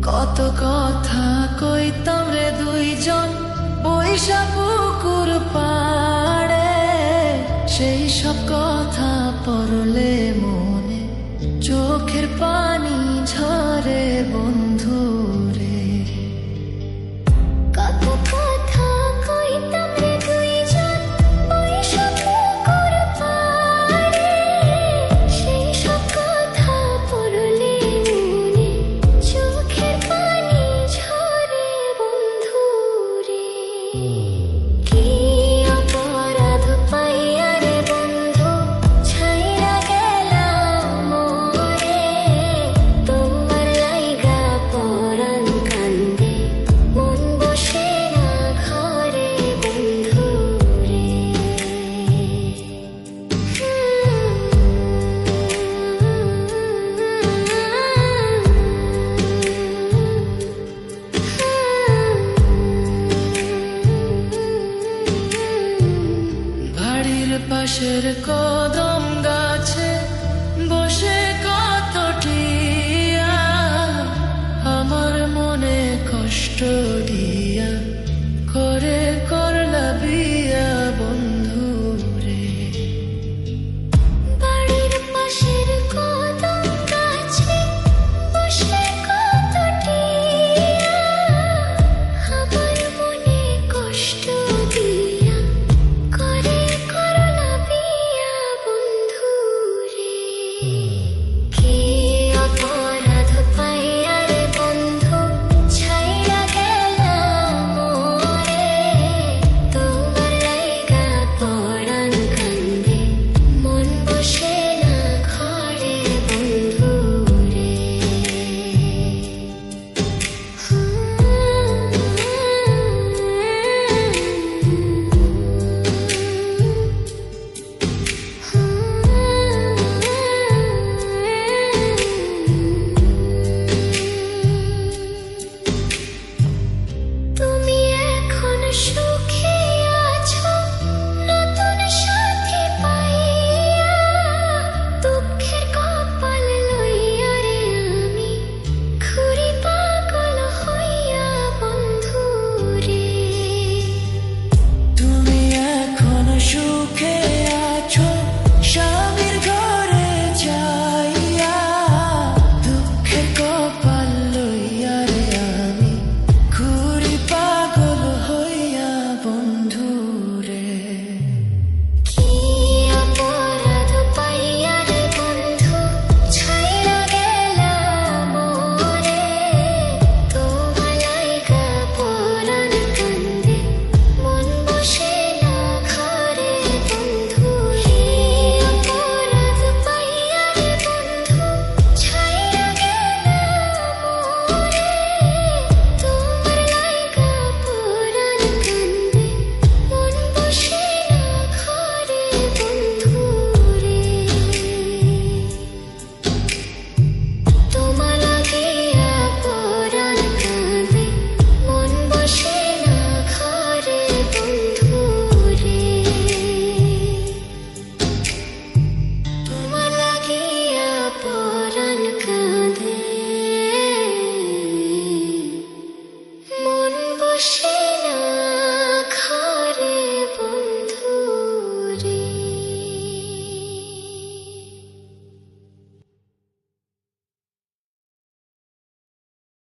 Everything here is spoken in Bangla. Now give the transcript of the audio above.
কত কথা কইতাম রে দুইজন বৈশা পুকুর পাড়ে, সেই সব কথা পড়লে মনে চোখের পানি ঝরে বন্ধু রে। কত কথা কইতাম রে দুইজন বৈশা পুকুর পাড়ে, সেই সব কথা পড়লে মনে চোখের পানি ঝরে বন্ধু রে। কি অপরাধ পাইয়া রে বন্ধু ছাইরা গেলাম মোরে, তোমার লাইগা পরাণ কান্দে মন বসে না ঘরে বন্ধু রে। বাড়ির পাশের কদম গাছে বসে কত টিয়া, আমার মনে কষ্ট দিয়া করে করলা বিয়া বন্ধু রে। বাড়ির পাশের কদম গাছে বসে কত টিয়া, আমার মনে কষ্ট দিয়া করে করলা বিয়া বন্ধু রে। কি অপরাধ পাইয়া রে বন্ধু ছাইরা গেলাম মোরে, তোমার লাইগা পরাণ কান্দে মন বসে না ঘরে বন্ধু রে। তুমি এখন সুখে আছো নতুন সাথী পাইয়া, দুঃখের কপাল লইয়া রে আমি ঘুরি পাগল হইয়া বন্ধু রে। তুমি এখন সুখে আছো স্বামীর ঘরে যাইয়া, দুঃখের কপাল লইয়া রে আমি ঘুরি পাগল হইয়া বন্ধু রে। কি অপরাধ পাইয়া রে বন্ধু ছাইরা গেলাম মোরে, তোমার লাইগা পরাণ কান্দে মন বসে না ঘরে বন্ধু রে। অপরাধ পাইয়া রে বন্ধু ছাইরা গেলাম মোরে, তোমার লাইগা পরাণ কান্দে মন বসে না ঘরে বন্ধু রে। তোমার লাগিয়া পরাণ কান্দে মন বসে না ঘরে বন্ধু রে। তোমার লাগিয়া পরাণ কান্দে মন বসে